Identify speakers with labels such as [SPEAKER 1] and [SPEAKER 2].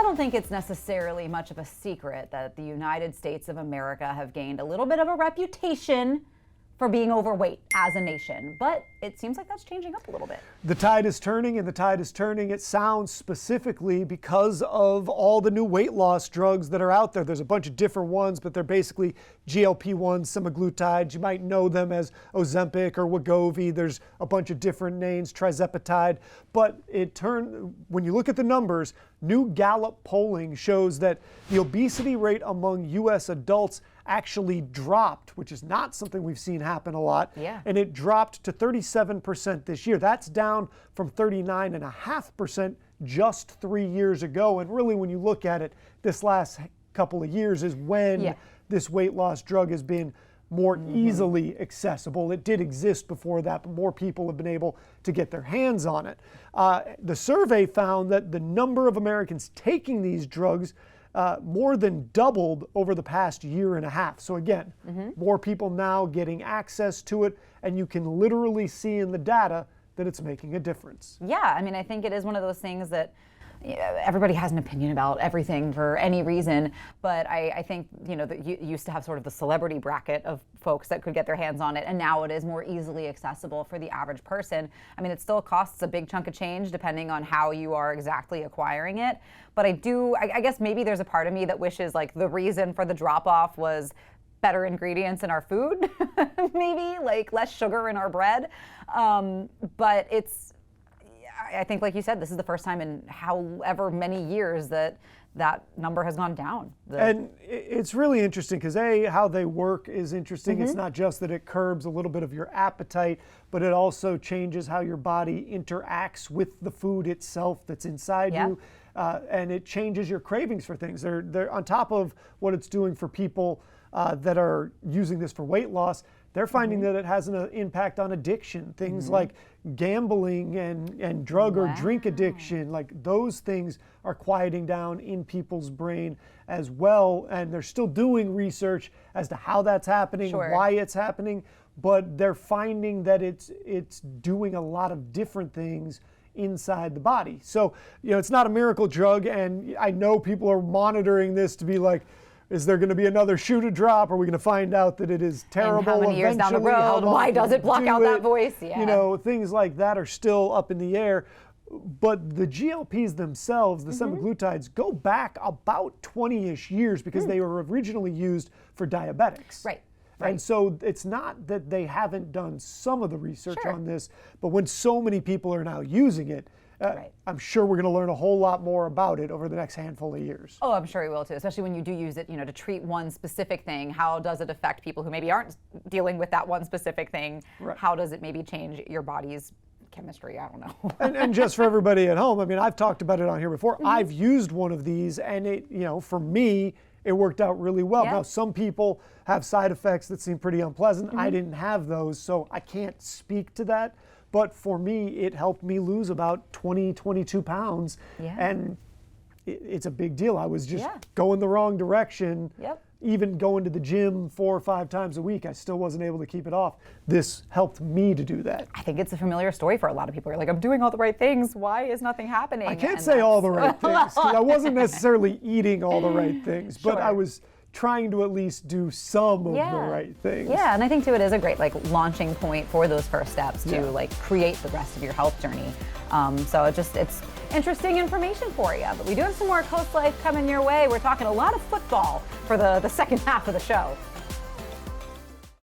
[SPEAKER 1] I don't think it's necessarily much of a secret that the United States of America have gained a little bit of a reputation for being overweight as a nation, but it seems like that's changing up a little bit.
[SPEAKER 2] The tide is turning, and the tide is turning, it sounds, specifically because of all the new weight loss drugs that are out there. There's a bunch of different ones, but they're basically GLP-1 semaglutides. You might know them as Ozempic or Wegovy. There's a bunch of different names, trizepatide. But when you look at the numbers, new Gallup polling shows that the obesity rate among U.S. adults actually dropped, which is not something we've seen happen a lot.
[SPEAKER 1] Yeah.
[SPEAKER 2] And it dropped to 37% this year. That's down from 39.5% just 3 years ago. And really, when you look at it, this last couple of years is when this weight loss drug has been more easily accessible. It did exist before that, but more people have been able to get their hands on it. The survey found that the number of Americans taking these drugs more than doubled over the past year and a half. So again, more people now getting access to it, and you can literally see in the data that it's making a difference.
[SPEAKER 1] Yeah, I mean, I think it is one of those things that everybody has an opinion about everything for any reason, but I think, that you used to have sort of the celebrity bracket of folks that could get their hands on it, and now it is more easily accessible for the average person. I mean, it still costs a big chunk of change depending on how you are exactly acquiring it, but I guess maybe there's a part of me that wishes like the reason for the drop-off was better ingredients in our food, maybe like less sugar in our bread, but I think, like you said, this is the first time in however many years that number has gone down.
[SPEAKER 2] And it's really interesting because how they work is interesting. It's not just that it curbs a little bit of your appetite, but it also changes how your body interacts with the food itself that's inside you. And it changes your cravings for things. They're on top of what it's doing for people that are using this for weight loss. They're finding that it has an impact on addiction, things like gambling and drug or drink addiction, like those things are quieting down in people's brain as well. And they're still doing research as to how that's happening, why it's happening, but they're finding that it's doing a lot of different things inside the body. So, it's not a miracle drug, and I know people are monitoring this to be like, is there going to be another shoe to drop? Are we going to find out that it is terrible?
[SPEAKER 1] And how many years down the road? Why does it block out that voice? Yeah.
[SPEAKER 2] Things like that are still up in the air. But the GLPs themselves, the semaglutides, go back about 20-ish years because they were originally used for diabetics.
[SPEAKER 1] Right.
[SPEAKER 2] And so it's not that they haven't done some of the research on this, but when so many people are now using it, I'm sure we're going to learn a whole lot more about it over the next handful of years.
[SPEAKER 1] Oh, I'm sure we will too, especially when you do use it, to treat one specific thing. How does it affect people who maybe aren't dealing with that one specific thing? Right. How does it maybe change your body's chemistry? I don't know.
[SPEAKER 2] and just for everybody at home, I mean, I've talked about it on here before. I've used one of these, and it, for me, it worked out really well. Now, some people have side effects that seem pretty unpleasant. I didn't have those, so I can't speak to that. But for me, it helped me lose about 22 pounds. And it's a big deal. I was just going the wrong direction. Even going to the gym 4 or 5 times a week, I still wasn't able to keep it off. This helped me to do that.
[SPEAKER 1] I think it's a familiar story for a lot of people. You're like, I'm doing all the right things. Why is nothing happening?
[SPEAKER 2] I can't say all the right things, 'cause I wasn't necessarily eating all the right things, but I was trying to at least do some of the right things.
[SPEAKER 1] Yeah, and I think too it is a great launching point for those first steps to create the rest of your health journey. So it's interesting information for you. But we do have some more CoastLife coming your way. We're talking a lot of football for the second half of the show.